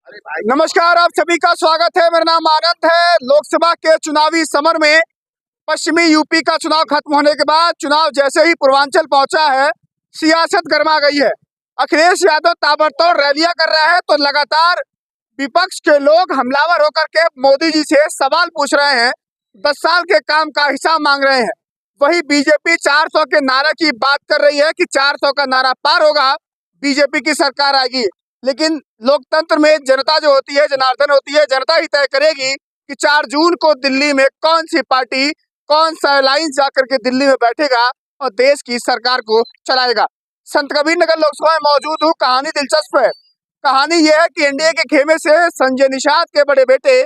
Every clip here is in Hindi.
नमस्कार, आप सभी का स्वागत है। मेरा नाम आनंद है। लोकसभा के चुनावी समर में पश्चिमी यूपी का चुनाव खत्म होने के बाद चुनाव जैसे ही पूर्वांचल पहुंचा है, सियासत गर्मा गई है। अखिलेश यादव ताबड़तोड़ रैलियां कर रहे हैं तो लगातार विपक्ष के लोग हमलावर होकर के मोदी जी से सवाल पूछ रहे हैं, 10 साल के काम का हिसाब मांग रहे हैं। वही बीजेपी 400 के नारे की बात कर रही है कि 400 का नारा पार होगा, बीजेपी की सरकार आएगी। लेकिन लोकतंत्र में जनता जो होती है, जनार्दन होती है, जनता ही तय करेगी कि 4 जून को दिल्ली में कौन सी पार्टी, कौन सा अलायंस जाकर के दिल्ली में बैठेगा और देश की सरकार को चलाएगा। संत कबीर नगर लोकसभा में मौजूद हूँ। कहानी दिलचस्प है। कहानी यह है कि एनडीए के खेमे से संजय निषाद के बड़े बेटे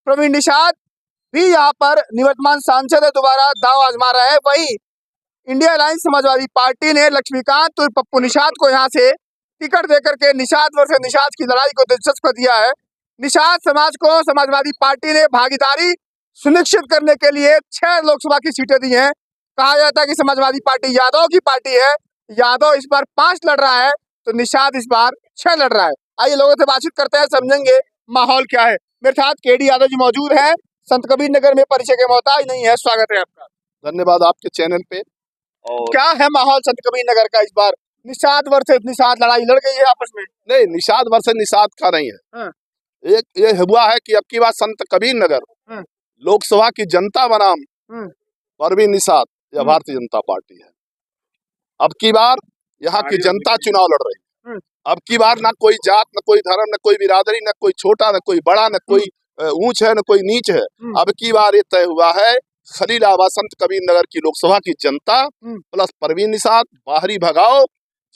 प्रवीण निषाद भी यहाँ पर निवर्तमान सांसद है, दोबारा दांव आजमा रहा है। वही इंडिया अलायंस समाजवादी पार्टी ने लक्ष्मीकांत और पप्पू निषाद को यहाँ से टिकट देकर के निषाद वर्सेस निषाद की लड़ाई को दिलचस्प कर दिया है। निषाद समाज को समाजवादी पार्टी ने भागीदारी सुनिश्चित करने के लिए 6 लोकसभा की सीटें दी हैं। कहा जाता है कि समाजवादी पार्टी यादव की पार्टी है, यादव इस बार 5 लड़ रहा है तो निषाद इस बार 6 लड़ रहा है। आइए लोगों से बातचीत करते हैं, समझेंगे माहौल क्या है। मेरे साथ केडी यादव जी मौजूद हैं, संत कबीर नगर में परिचय के मोहताज नहीं है। स्वागत है आपका। धन्यवाद आपके चैनल पे। और क्या है माहौल संत कबीर नगर का इस बार? निषाद वर्सेस निषाद लड़ाई लड़ गई है आपस में। नहीं, निषाद वर्सेस निषाद का नहीं है। हाँ। एक ये हुआ है कि अब की बार संत कबीर नगर हाँ। लोकसभा की जनता बनाम परवीन निषाद या भारतीय जनता पार्टी है। अब की बार यहाँ की जनता चुनाव लड़ रही है। अब की बार ना कोई जात, न कोई धर्म, न कोई बिरादरी, न कोई छोटा, न कोई बड़ा, न कोई ऊंच है, न कोई नीच है। अब की बार ये तय हुआ है, खलीलाबाद संत कबीर नगर की लोकसभा की जनता प्लस परवीन निषाद, बाहरी भगाओ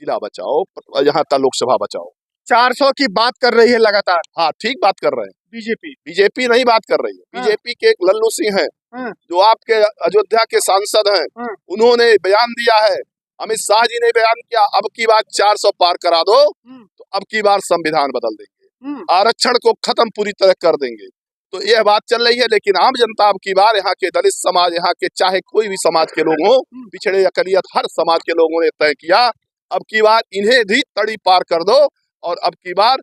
जिला बचाओ, यहाँ का लोकसभा बचाओ। 400 की बात कर रही है लगातार। हाँ, ठीक बात कर रहे हैं। बीजेपी नहीं बात कर रही है। बीजेपी के एक लल्लू सिंह हैं जो आपके अयोध्या के सांसद हैं, उन्होंने बयान दिया है। अमित शाह जी ने बयान किया, अब की बार 400 पार करा दो तो अब की बार संविधान बदल देंगे, आरक्षण को खत्म पूरी तरह कर देंगे। तो यह बात चल रही है। लेकिन आम जनता अब की बार, यहाँ के दलित समाज, यहाँ के चाहे कोई भी समाज के लोग हों, पिछड़े अकलियत हर समाज के लोगों ने तय किया, अब की बार इन्हें भी तड़ी पार कर दो और अब की बार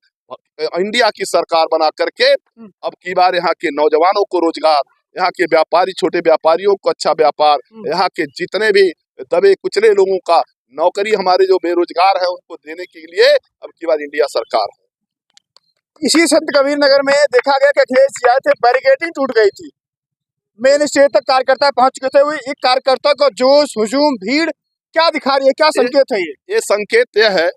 इंडिया की सरकार बना करके अब की बार यहाँ के नौजवानों को रोजगार, यहाँ के व्यापारी, छोटे व्यापारियों को अच्छा व्यापार, यहाँ के जितने भी दबे कुचले लोगों का नौकरी, हमारे जो बेरोजगार है उनको देने के लिए अब की बार इंडिया सरकार है। इसी संत कबीर नगर में देखा गया कि अखिलेश जी आए थे, बैरिकेडिंग टूट गई थी, मेन स्टेज तक कार्यकर्ता पहुंच चुके थे। एक कार्यकर्ता को जोश, हुजूम, भीड़ क्या दिखा रही है, क्या संकेत है? ये संकेत यह है,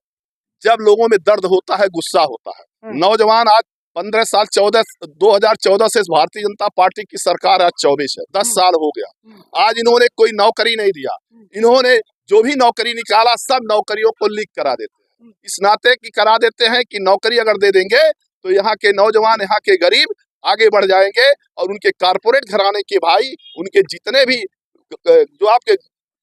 जब लोगों में दर्द होता है, गुस्सा होता है। नौजवान आज 15 साल 2014 से भारतीय जनता पार्टी की सरकार आज 24 है, 10 साल हो गया। आज इन्होंने कोई नौकरी नहीं दिया। इन्होंने जो भी नौकरी निकाला सब नौकरियों को लीक करा देते हैं, इस नाते की करा देते हैं कि नौकरी अगर दे देंगे तो यहाँ के नौजवान, यहाँ के गरीब आगे बढ़ जाएंगे और उनके कारपोरेट घराने के भाई, उनके जितने भी जो आपके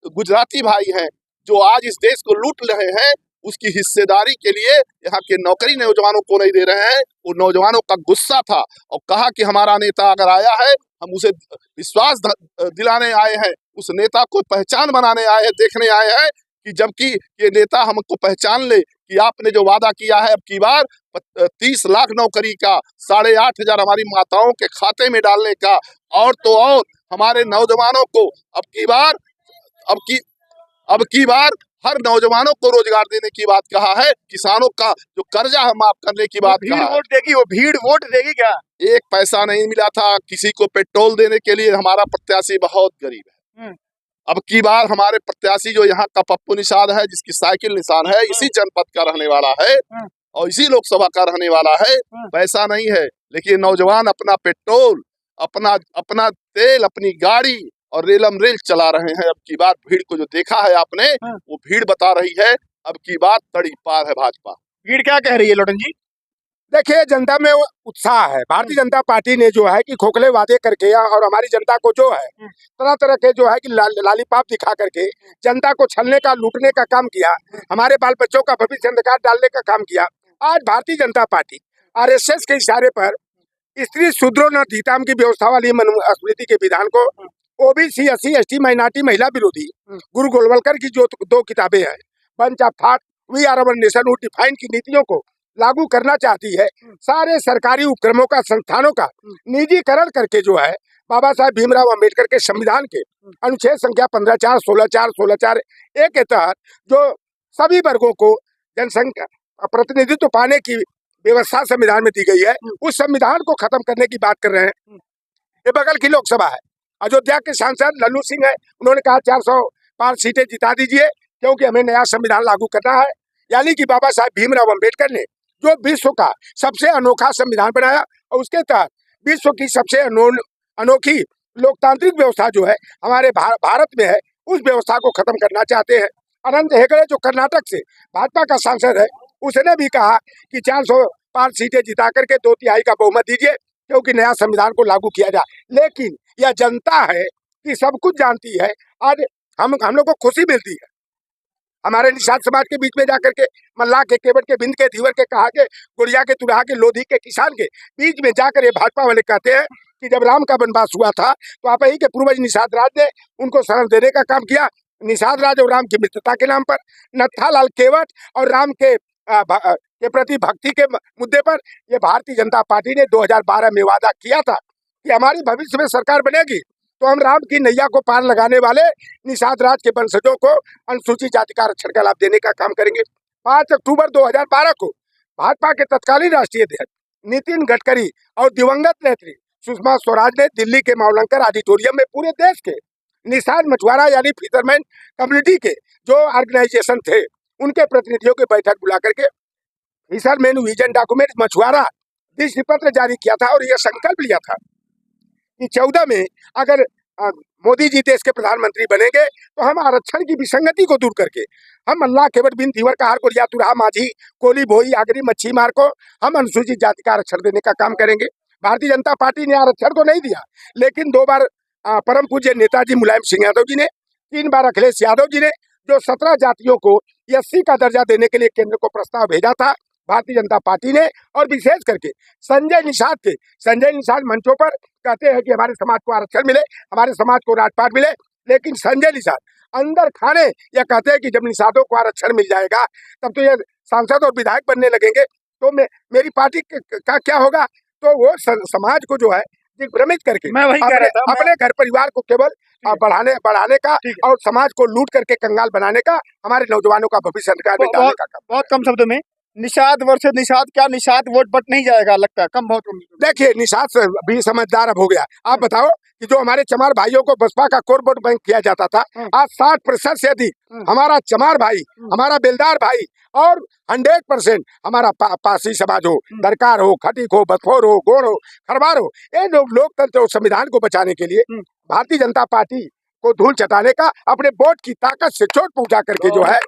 गुजराती भाई हैं जो आज इस देश को लूट रहे हैं, उसकी हिस्सेदारी के लिए यहाँ के नौकरी नौजवानों को नहीं दे रहे हैं। वो नौजवानों का गुस्सा था और कहा कि हमारा नेता अगर आया है, हम उसे विश्वास दिलाने आए हैं, उस नेता को पहचान बनाने आए हैं, देखने आए हैं कि जबकि ये नेता हमको पहचान ले कि आपने जो वादा किया है अब की बार 30 लाख नौकरी का, 8,500 हमारी माताओं के खाते में डालने का, और तो और हमारे नौजवानों को अब की बार हर नौजवानों को रोजगार देने की बात कहा है। किसानों का जो कर्जा है माफ करने की बात कहा है। वोट देगी, वो भीड़ वोट देगी क्या? एक पैसा नहीं मिला था किसी को पेट्रोल देने के लिए। हमारा प्रत्याशी बहुत गरीब है। अब की बार हमारे प्रत्याशी जो यहाँ का पप्पू निषाद है, जिसकी साइकिल निशान है, इसी जनपद का रहने वाला है और इसी लोकसभा का रहने वाला है। पैसा नहीं है लेकिन नौजवान अपना पेट्रोल, अपना तेल, अपनी गाड़ी और रेलम रेल चला रहे हैं। अब की बार भीड़ को जो देखा है आपने, वो भीड़ बता रही है अब की बार तड़ी पार है भाजपा। भीड़ क्या कह रही है लोटन जी? देखिए, जनता में उत्साह है। भारतीय जनता पार्टी ने जो है कि खोखले वादे करके और हमारी जनता को जो है तरह तरह के जो है कि लालीपाप दिखा करके जनता को छलने का, लूटने का काम किया, हमारे बाल बच्चों का भविष्य अंधकार डालने का काम किया। आज भारतीय जनता पार्टी आरएसएस के इशारे पर स्त्री शूद्रों न धीताम की व्यवस्था वाली मनुस्मृति के विधान को, ओबीसी, एससी, एसटी, माइनॉरिटी, महिला विरोधी गुरु गोलवलकर की जो 2 किताबें हैं, bunch of thought, we are our nation, define की नीतियों को लागू करना चाहती है, सारे सरकारी उपक्रमों का, संस्थानों का निजीकरण करके जो है बाबा साहब भीमराव अंबेडकर के संविधान के अनुच्छेद संख्या 15(4), 16(4), 16(4)(a) के तहत जो सभी वर्गों को जनसंख्या प्रतिनिधित्व पाने की व्यवस्था संविधान में दी गई है, उस संविधान को खत्म करने की बात कर रहे हैं। ये बगल की लोकसभा है, अयोध्या के सांसद लल्लू सिंह है, उन्होंने कहा 405 सीटें जिता दीजिए क्योंकि हमें नया संविधान लागू करना है। यानी कि बाबा साहब भीमराव अंबेडकर ने जो विश्व का सबसे अनोखा संविधान बनाया और उसके तहत विश्व की सबसे अनोखी लोकतांत्रिक व्यवस्था जो है हमारे भारत में है, उस व्यवस्था को खत्म करना चाहते हैं। अनंत हेगड़े जो कर्नाटक से भाजपा का सांसद है, उसने भी कहा कि 405 सीटें जिता करके 2/3 का बहुमत दीजिए क्योंकि नया संविधान को लागू किया जाए। लेकिन यह जनता है कि सब कुछ जानती है। आज हम लोग को खुशी मिलती है हमारे निषाद समाज के बीच में जाकर के, मल्लाह के, केवट के, बिंद के, धीवर के, कहा के, गुड़िया के, तुरहा के, लोधी के, किसान के बीच में जाकर ये भाजपा वाले कहते हैं कि जब राम का वनवास हुआ था तो आप ही के पूर्वज निषाद राज ने उनको शरण देने का काम किया। निषाद राज और राम की मित्रता के नाम पर नत्थालाल केवट और राम के प्रति भक्ति के मुद्दे पर ये भारतीय जनता पार्टी ने 2012 में वादा किया था कि हमारी भविष्य में सरकार बनेगी तो हम राम की नैया को पार लगाने वाले निषाद राज के वंशजों को अनुसूचित जाति का आरक्षण का लाभ देने का काम करेंगे। 5 अक्टूबर 2012 को भाजपा के तत्कालीन राष्ट्रीय अध्यक्ष नितिन गडकरी और दिवंगत नेत्री सुषमा स्वराज ने दिल्ली के मावलंकर ऑडिटोरियम में पूरे देश के निषाद मछुआरा यानी फिशरमैन कम्युनिटी के जो ऑर्गेनाइजेशन थे उनके प्रतिनिधियों की बैठक बुला करके फिशरमैन विजन डॉक्यूमेंट मछुआरा दृष्टि पत्र जारी किया था और यह संकल्प लिया था कि 14 में अगर मोदी जी देश के प्रधानमंत्री बनेंगे तो हम आरक्षण की विसंगति को दूर करके हम अल्लाह केवट बिन धीवर कहार को रिया तुरहा माझी कोली भोई आगरी मच्छी मार को हम अनुसूचित जाति का आरक्षण देने का काम करेंगे। भारतीय जनता पार्टी ने आरक्षण तो नहीं दिया, लेकिन 2 बार परम पूज्य नेताजी मुलायम सिंह यादव जी ने, 3 बार अखिलेश यादव जी ने जो 17 जातियों को SC का दर्जा देने के लिए केंद्र को प्रस्ताव भेजा था भारतीय जनता पार्टी ने, और विशेष करके संजय निषाद मंचों पर कहते हैं कि हमारे समाज को आरक्षण मिले, हमारे समाज को राजपाट मिले, लेकिन संजय निषाद अंदर खाने यह कहते हैं कि जब निषादों को आरक्षण मिल जाएगा तब तो ये सांसद और विधायक बनने लगेंगे तो मेरी पार्टी का क्या होगा। तो वो समाज को जो है दिग्भ्रमित करके मैं वही कह रहा था, अपने घर परिवार को केवल बढ़ाने का और समाज को लूट करके कंगाल बनाने का, हमारे नौजवानों का भविष्य अंधकार में डालने का काम। बहुत कम शब्दों में निषाद वर्सेस निषाद, क्या निषाद वोट बट नहीं जाएगा लगता है? कम बहुत कम। देखिए निषाद भी समझदार अब हो गया। आप बताओ कि जो हमारे चमार भाइयों को बसपा का कोर वोट बैंक किया जाता था, आज 60% से अधिक हमारा चमार भाई, हमारा बेलदार भाई और 100% हमारा पासी समाज हो, दरकार हो, खटीक हो, बसफोर हो, गोड़ हो, खरवार हो, ये लोग लोकतंत्र और संविधान को बचाने के लिए भारतीय जनता पार्टी को धूल चटाने का, अपने वोट की ताकत से चोट पहुंचा करके जो है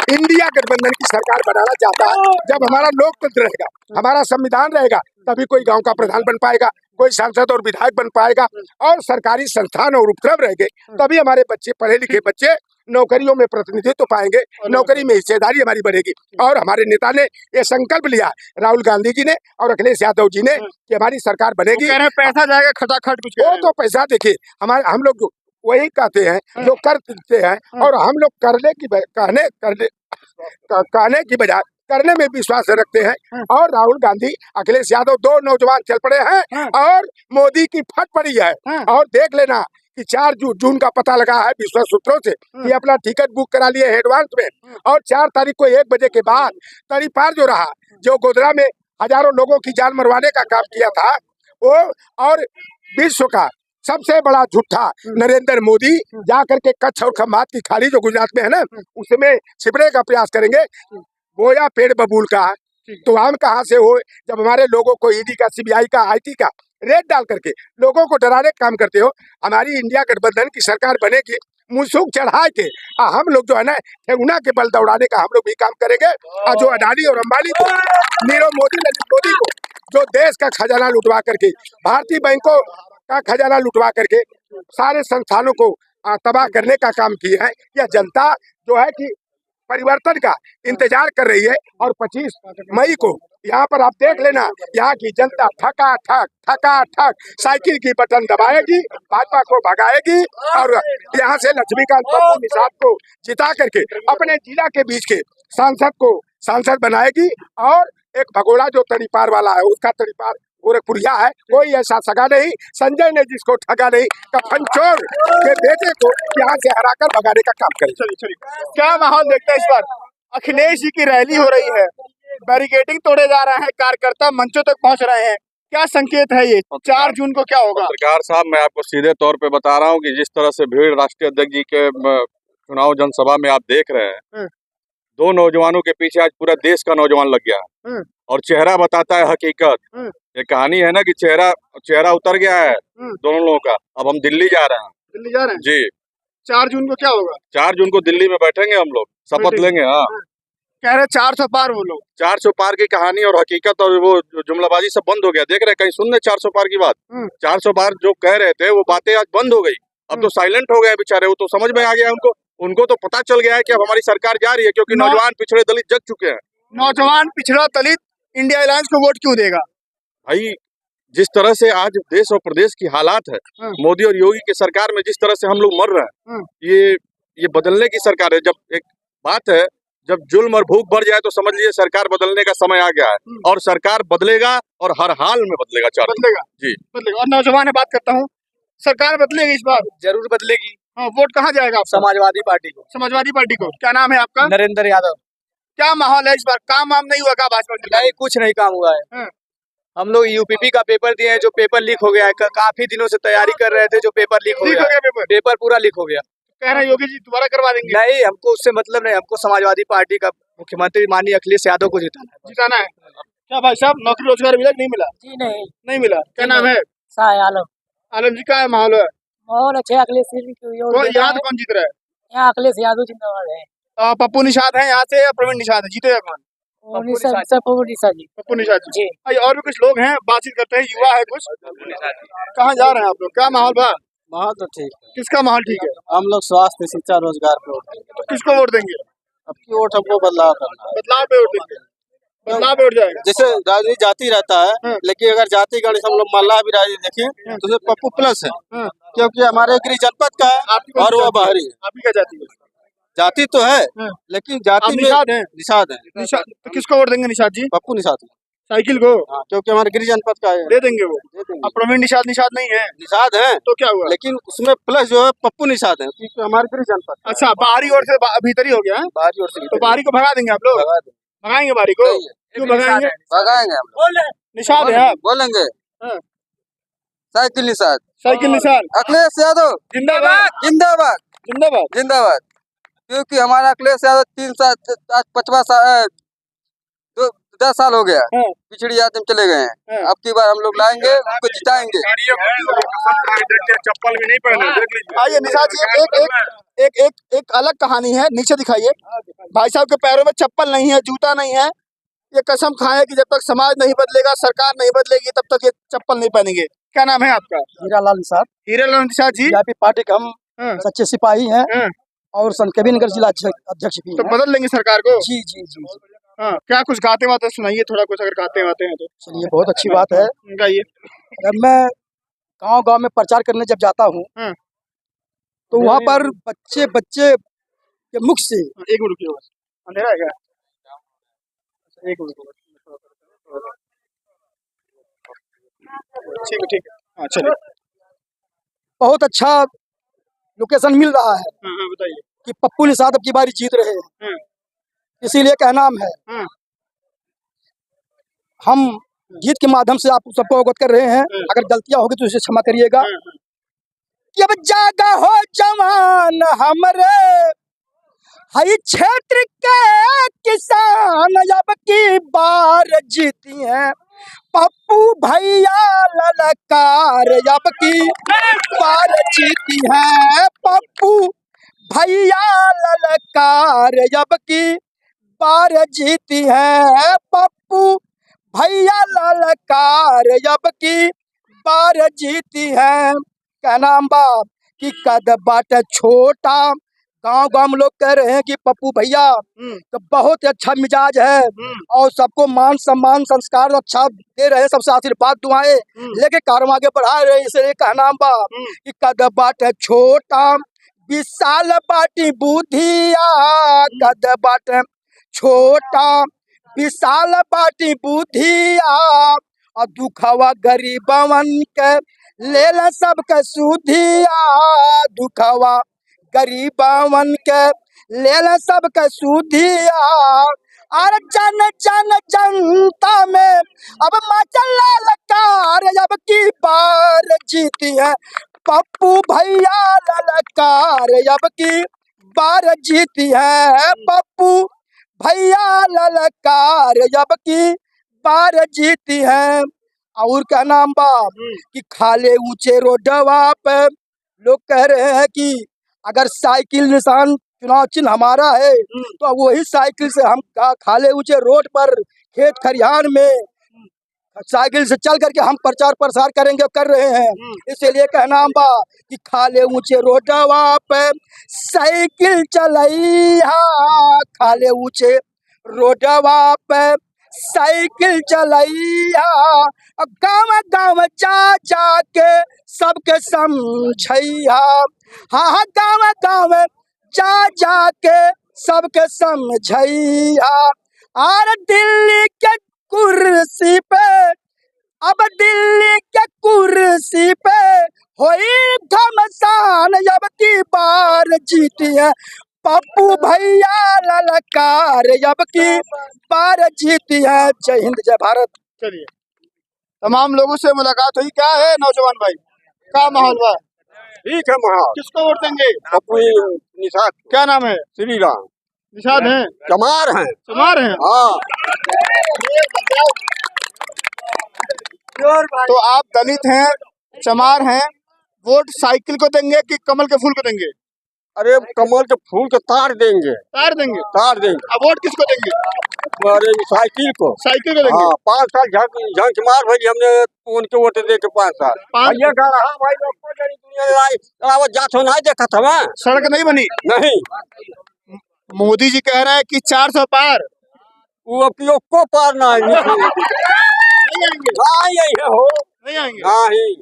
इंडिया गठबंधन की सरकार बनाना चाहता है। जब हमारा लोकतंत्र रहेगा, हमारा संविधान रहेगा, तभी कोई गांव का प्रधान बन पाएगा, कोई सांसद और विधायक बन पाएगा और सरकारी संस्थान और उपक्रम रहेंगे, तभी हमारे बच्चे, पढ़े लिखे बच्चे नौकरियों में प्रतिनिधित्व पाएंगे, नौकरी में हिस्सेदारी हमारी बढ़ेगी। और हमारे नेता ने ये संकल्प लिया, राहुल गांधी जी ने और अखिलेश यादव जी ने, कि हमारी सरकार बनेगी। पैसा जाएगा खटाखट कुछ, वो तो पैसा देखिए हम लोग वही कहते हैं जो करते हैं, और हम लोग कहने की बजाय करने में विश्वास रखते हैं। और राहुल गांधी, अखिलेश यादव 2 नौजवान चल पड़े हैं और मोदी की फट पड़ी है। और देख लेना कि 4 जून का पता लगा है विश्वास सूत्रों से कि अपना टिकट बुक करा लिए एडवांस में, और 4 तारीख को 1 बजे के बाद तड़ीपार जो रहा, जो गोधरा में हजारों लोगों की जान मरवाने का काम किया था वो, और विश्व का सबसे बड़ा झूठा नरेंद्र मोदी जाकर के कच्छ और खंभात की खाड़ी जो गुजरात में है ना, उसमें छिपने का प्रयास करेंगे। बोया पेड़ बबूल का तो आम कहाँ से हो, जब हमारे लोगों को ईडी का, सीबीआई का, IT का रेड डाल करके लोगों को डराने का काम करते हो। हमारी इंडिया गठबंधन की सरकार बनेगी, मुसूक चढ़ा के हम लोग जो है ना ठेंगुना के बल दौड़ाने का हम लोग भी काम करेंगे। और जो अडानी और अंबानी को, नीरव मोदी, नरेंद्र मोदी को जो देश का खजाना लुटवा करके, भारतीय बैंकों का खजाना लुटवा करके सारे संस्थानों को तबाह करने का काम किया है, यह जनता जो है कि परिवर्तन का इंतजार कर रही है। और 25 मई को यहाँ पर आप देख लेना, यहाँ की जनता थका ठक साइकिल की बटन दबाएगी, भाजपा को भगाएगी और यहाँ से लक्ष्मीकांत निषाद को जिता करके अपने जिला के बीच के सांसद बनाएगी और एक भगोड़ा जो तड़ीपार वाला है उसका तड़ीपार गोरखपुरिया है, कोई ऐसा सगा नहीं। संजय ने जिसको ठगा नहीं, कफन चोर के बेटे को यहाँ से हराकर भगाने का काम करे। चलिए क्या माहौल देखते हैं इस बार? अखिलेश जी की रैली हो रही है, बैरिकेडिंग तोड़े जा रहे हैं, कार्यकर्ता मंचों तक पहुंच रहे हैं, क्या संकेत है ये? 4 जून को क्या होगा? पत्रकार साहब, मैं आपको सीधे तौर पे बता रहा हूँ कि जिस तरह से भीड़ राष्ट्रीय अध्यक्ष जी के चुनाव जनसभा में आप देख रहे हैं, 2 नौजवानों के पीछे आज पूरा देश का नौजवान लग गया है और चेहरा बताता है हकीकत। ये कहानी है ना कि चेहरा उतर गया है दोनों लोगों का। अब हम दिल्ली जा रहे हैं। दिल्ली जा रहे हैं जी। 4 जून को क्या होगा? 4 जून को दिल्ली में बैठेंगे हम लोग, शपथ लेंगे। हाँ, कह रहे 400 पार वो लोग। 400 पार की कहानी और हकीकत और वो जुमलाबाजी सब बंद हो गया। देख रहे कहीं सुन रहे 400 पार की बात? 400 पार जो कह रहे थे वो बातें आज बंद हो गई। अब तो साइलेंट हो गए बेचारे, वो तो समझ में आ गया उनको तो पता चल गया है कि अब हमारी सरकार जा रही है, क्योंकि नौजवान पिछड़े दलित जग चुके हैं। नौजवान पिछड़ा दलित इंडिया अलायंस को वोट क्यों देगा? भाई, जिस तरह से आज देश और प्रदेश की हालात है, मोदी और योगी की सरकार में जिस तरह से हम लोग मर रहे हैं, ये बदलने की सरकार है। जब एक बात है, जब जुल्म और भूख बढ़ जाए तो समझ लीजिए सरकार बदलने का समय आ गया है और सरकार बदलेगा और हर हाल में बदलेगा। बदलेगा जी, बदलेगा। और नौजवान से बात करता हूँ, सरकार बदलेगी इस बार? जरूर बदलेगी। हाँ, वोट कहाँ जाएगा आपका? समाजवादी पार्टी को। समाजवादी पार्टी को। क्या नाम है आपका? नरेंद्र यादव। क्या माहौल है इस बार? काम वाम नहीं हुआ क्या भाजपा के? नहीं, कुछ नहीं काम हुआ है। हम लोग यूपीपी का पेपर दिए हैं, जो पेपर लीक हो गया है। काफी दिनों से तैयारी कर रहे थे, जो पेपर लीक हो गया। पेपर पूरा लीक हो गया। कह रहे हैं योगी जी दोबारा करवा देंगे? नहीं, हमको उससे मतलब नहीं। हमको समाजवादी पार्टी का मुख्यमंत्री माननीय अखिलेश यादव को जिताना है। क्या भाई साहब, नौकरी रोजगार मिला नहीं मिला? जी नहीं मिला। क्या नाम है? आलम। आलम जी, क्या माहौल है? माहौल अच्छा है। अखिलेश यहाँ कौन जीत रहा है? यहाँ अखिलेश यादव जिंदाबाद है। पप्पू निषाद है यहाँ से या प्रवीण निषाद है? जीतेगा कौन? पप्पू निषाद जी। पप्पू निषाद जी। और भी कुछ लोग हैं, बातचीत करते हैं। युवा है कुछ। कहाँ जा रहे हैं आप लोग? क्या माहौल बा? माहौल तो ठीक है। किसका माहौल ठीक है? हम लोग स्वास्थ्य, शिक्षा, रोजगार पे वोट देंगे। तो किसको वोट देंगे? अब की वोट हमको बदलाव करना है। बदलाव पे वोट देंगे। बदलाव पे वोट जाएगा। जैसे राजनीति जाति रहता है, लेकिन अगर जाति गणित हम लोग मल्लाह भी राजनीति देखें तो उसमें पप्पू प्लस है, क्योंकि हमारे गृह जनपद का है और वो बाहरी है। आपकी क्या जाति है? जाति तो है, लेकिन जाति में निषाद है। निषाद है। निषाद, तो किसको वोट देंगे? निषाद जी? पप्पू निषाद साइकिल को? क्योंकि हमारे गृह जनपद का है। दे देंगे वो। अब प्रवीण निषाद नहीं है? निषाद है तो क्या हुआ? लेकिन उसमें प्लस जो है पप्पू निषाद है, क्योंकि हमारे गृह जनपद। अच्छा, बाहरी ओर से भीतर ही हो गया? बाहरी ओर से। तो बाहरी को भगा देंगे आप लोग? भगाएंगे बाहरी को? क्यों भगाएंगे? भगाएंगे हम। निषाद है आप? बोलेंगे साइकिल निषाद। साइकिल निषाद। अखिलेश यादव जिंदाबाद। जिंदाबाद जिंदाबाद। जिंदाबाद। क्योंकि हमारा अखिलेश यादव 3 साल 5वां साल 10 साल हो गया पिछड़ी जाति में चले गए हैं। अब की बार हम लोग लाएंगे, उनको जिताएंगे। चप्पल भी नहीं पहने। आइए निषाद जी, एक अलग कहानी है। नीचे दिखाइए। भाई साहब के पैरों में चप्पल नहीं है, जूता नहीं है। ये कसम खाए कि जब तक समाज नहीं बदलेगा, सरकार नहीं बदलेगी, तब तक ये चप्पल नहीं पहनेंगे। क्या नाम है आपका? हीरालाल निषाद। हीरालाल निषाद जी, बीजेपी पार्टी के हम सच्चे सिपाही हैं और संतकबीरनगर जिला अध्यक्ष भी तो बदल लेंगे सरकार को? जी जी जी। हाँ, क्या कुछ गाते वाते सुनाइए थोड़ा कुछ, अगर गाते वाते हैं तो। चलिए, बहुत अच्छी बात है। गाइए। जब मैं गांव में प्रचार करने जब जाता हूँ तो वहाँ पर बच्चे के मुख से एक मिनट रुकिए, अंधेरा है क्या? एक मिनट। ठीक है। हाँ, चलिए। बहुत अच्छा लोकेशन मिल रहा है। हाँ, बताइए। कि पप्पू निषाद अब की बारी जीत रहे हैं, इसीलिए कहना है हम गीत के माध्यम से आप सबको अवगत कर रहे हैं। अगर गलतियां होगी तो इसे क्षमा करिएगा। कि अब जागा हो जवान हमरे हई क्षेत्र के किसान, अब की बार जीती हैं पप्पू भैया ललकार, अब की बार जीती हैं पप्पू भैया ललकार, अब की बार जीती है पप्पू भैया ललकार, अब की बार जीती है। क्या नाम बा कि कद बाट छोटा, गांव में लोग कह रहे हैं कि पप्पू भैया तो बहुत अच्छा मिजाज है और सबको मान सम्मान संस्कार अच्छा दे रहे हैं, सबसे आशीर्वाद दुआएं लेके कारम आगे बढ़ा रहे हैं। इसलिए क्या नाम बा कि कद बाट छोटा विशाल बाटी बुधिया, कद बाट छोटा विशाल बाटी बुधिया और दुखवा गरीबवन के लेला सबके सुधिया दुखवा गरीबवन के लेला सबके सुधिया और जन जन जनता में अब मचल ललकार अब की बार जीती है पप्पू भैया ललकार अब की बार जीती है पप्पू भैया ललकार अब की बार जीती है। और क्या नाम बा कि खाले ऊंचे रोडवा पे लोग कह रहे हैं कि अगर साइकिल निशान चुनाव चिन्ह हमारा है तो अब वही साइकिल से हम खाले ऊंचे रोड पर खेत खरिहान में साइकिल से चल करके हम प्रचार प्रसार करेंगे कर रहे हैं। इसीलिए कहना बा कि खाले ऊंचे रोडवा पे साइकिल चलैया खाले ऊंचे रोडवा पे साइकिल चलैया गाँव गाँव जा जा के सबके समझैया हाँ गाँव गाँव जा जा के सबके समझैया और दिल्ली के कुर्सी पे अब दिल्ली के कुर्सी पे होई घमसान अब की बार जीती है पप्पू भैया ललकार अब की बार जीती है। जय हिंद जय भारत। चलिए तमाम लोगों से मुलाकात हुई। क्या है नौजवान भाई, क्या माहौल बा? ठीक है माहौल। किसको वोट देंगे? पप्पू निषाद। क्या नाम है? श्री राम। निषाद हैं? चमार हैं। चमार हैं? हाँ। तो आप दलित हैं, चमार हैं, वोट साइकिल को देंगे कि कमल के फूल को देंगे? अरे कमल के फूल के तार देंगे। तार देंगे? तार देंगे। अब वोट किसको देंगे? अरे साइकिल को। साइकिल को देंगे? हाँ 5 साल झंक मार भाई हमने उनके वोट दे के 5 साल। ये कह रहा भाई दुनिया जात हो नहीं देखा था। सड़क नहीं बनी? नहीं। मोदी जी कह रहे हैं कि 400 पार। वो को पार ना नहीं आएंगे? हो नहीं आएंगे? नहीं।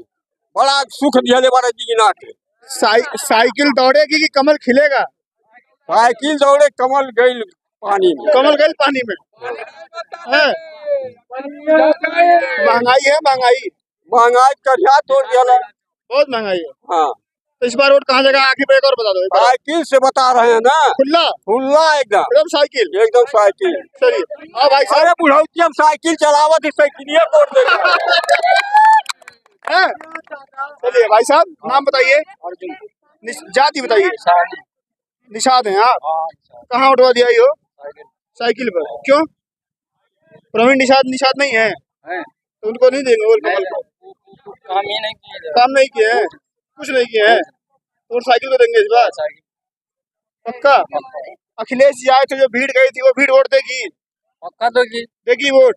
बड़ा सुख दिया बारा जी ना के। साइकिल दौड़ेगी कि कमल खिलेगा? साइकिल दौड़े कमल गई पानी में। कमल गई पानी में है? महंगाई है? महंगाई करिया तोड़ दिया। बहुत महंगाई है। हाँ तो इस बार वोट कहाँ जगह आखिर पे एक और बता दो। साइकिल से बता रहे हैं ना। खुला एकदम साइकिल। एकदम साइकिल। चलिए हाँ भाई साहब। अरे बुढ़ौती हम साइकिल चलावत साइकिल वोट देंगे। चलिए भाई साहब नाम बताइए, जाति बताइए। निषाद हैं आप? कहाँ उठवा दिया हो? साइकिल पर। क्यों? प्रवीण निषाद नहीं है तो उनको नहीं देंगे और कमल को? काम नहीं किए हैं, कुछ नहीं किए हैं और साइकिल को देंगे इस बार पक्का? अखिलेश जी आए थे, जो भीड़ गई थी वो भीड़ वोट देगी? पक्का देगी वोट?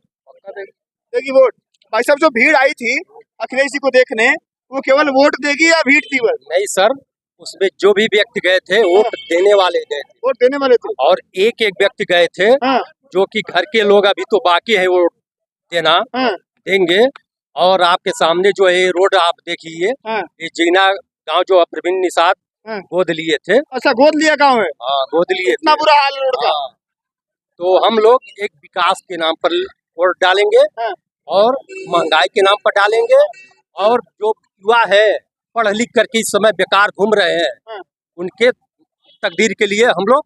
देगी वोट। भाई साहब जो भीड़ आई थी अखिलेश जी को देखने, वो केवल वोट देगी या भीड़ थी? बस नहीं सर, उसमें जो भी व्यक्ति गए थे वोट देने वाले गए थे। वोट देने वाले थे और एक एक व्यक्ति गए थे जो कि घर के लोग अभी तो बाकी है वोट देना, देंगे। और आपके सामने जो है रोड आप देखिए, ये जीना गांव जो प्रवीण निषाद गोद लिए थे। अच्छा गोद लिया गाँव है? हाँ गोद लिए। इतना बुरा हाल रोड का। तो हम लोग एक विकास के नाम पर वोट डालेंगे और महंगाई के नाम पर डालेंगे। और जो युवा है पढ़ लिख करके इस समय बेकार घूम रहे हैं, उनके तकदीर के लिए हम लोग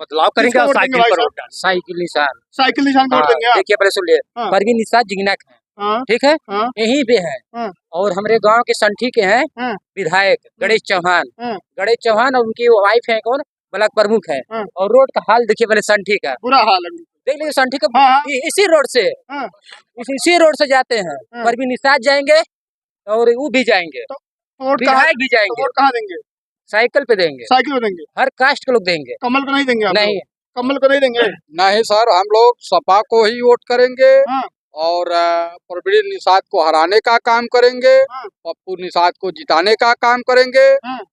बदलाव करेंगे। और साइकिल पर वोट डालेंगे। साइकिल निशान वोट देंगे। देखिए पहले सुन लिए, प्रवीण निषाद जिग्नक है, ठीक है, यहीं पे है। और हमारे गांव के संठी के हैं विधायक गणेश चौहान और उनकी वाइफ है कौन, ब्लॉक प्रमुख है। और रोड का हाल देखिए पहले संठी का, बुरा हाल है। देख लीजिए संठी का। इसी रोड से इसी रोड से जाते हैं, प्रवीण निषाद जाएंगे और वो भी जाएंगे, विधायक भी जाएंगे। वोट कहाँ देंगे? साइकिल पे देंगे। साइकिल पे देंगे। हर कास्ट के लोग देंगे। कमल को नहीं देंगे? नहीं, कमल को नहीं देंगे। नहीं सर, हम लोग सपा को ही वोट करेंगे और प्रवीण निषाद को हराने का काम करेंगे, पप्पू निषाद को जिताने का काम करेंगे।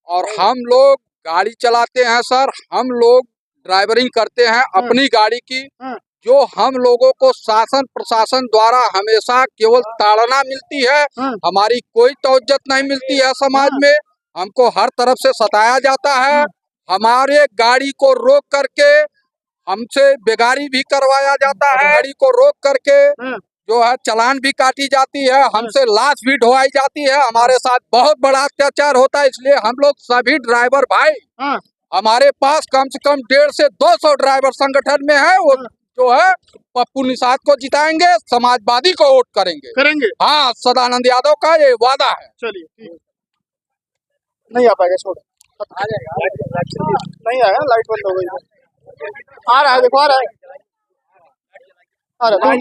और हम लोग गाड़ी चलाते हैं सर, हम लोग ड्राइवरिंग करते हैं अपनी गाड़ी की। जो हम लोगों को शासन प्रशासन द्वारा हमेशा केवल ताड़ना मिलती है, हमारी कोई तवज्जत नहीं मिलती है समाज में। हमको हर तरफ से सताया जाता है। हमारे गाड़ी को रोक करके हमसे बेगारी भी करवाया जाता है, गाड़ी को रोक करके जो है चालान भी काटी जाती है, हमसे लाश भी ढोवाई जाती है, हमारे साथ बहुत बड़ा अत्याचार होता है। इसलिए हम लोग सभी ड्राइवर भाई, हमारे पास कम से कम 150 से 200 ड्राइवर संगठन में है, वो जो है पप्पू निषाद को जिताएंगे, समाजवादी को वोट करेंगे। हाँ, सदानंद यादव का ये वादा है। चलिए ठीक। नहीं आ पाएगा, छोड़ आ जाएगा, नहीं आया, लाइट बंद हो गई है। आ रहा है, देखो आ रहा है, आ रहा है।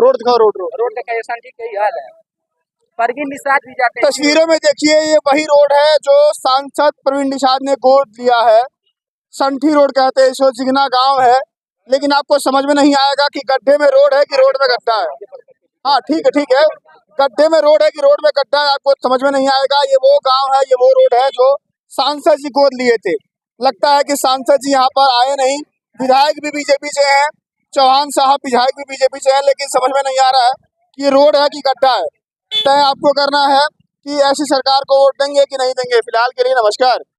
रोड दिखाओ, रोड का ऐसा ठीक यही हाल है। परवीन निषाद भी जाते हैं। तस्वीरों में देखिए, ये वही रोड है जो सांसद प्रवीण निषाद ने गोद लिया है। संठी रोड कहते हैं इसको, जिगना गांव है। लेकिन आपको समझ में नहीं आएगा कि गड्ढे में रोड है कि रोड में गड्ढा है। हाँ ठीक है, गड्ढे में रोड है कि रोड में गड्ढा है, आपको समझ में नहीं आएगा। ये वो गांव है, ये वो रोड है जो सांसद जी गोद लिए थे। लगता है कि सांसद जी यहाँ पर आए नहीं। विधायक भी बीजेपी से हैं, चौहान साहब विधायक भी बीजेपी से हैं, लेकिन समझ में नहीं आ रहा है कि ये रोड है कि गड्ढा है। तय आपको करना है कि ऐसी सरकार को वोट देंगे कि नहीं देंगे। फिलहाल के लिए नमस्कार।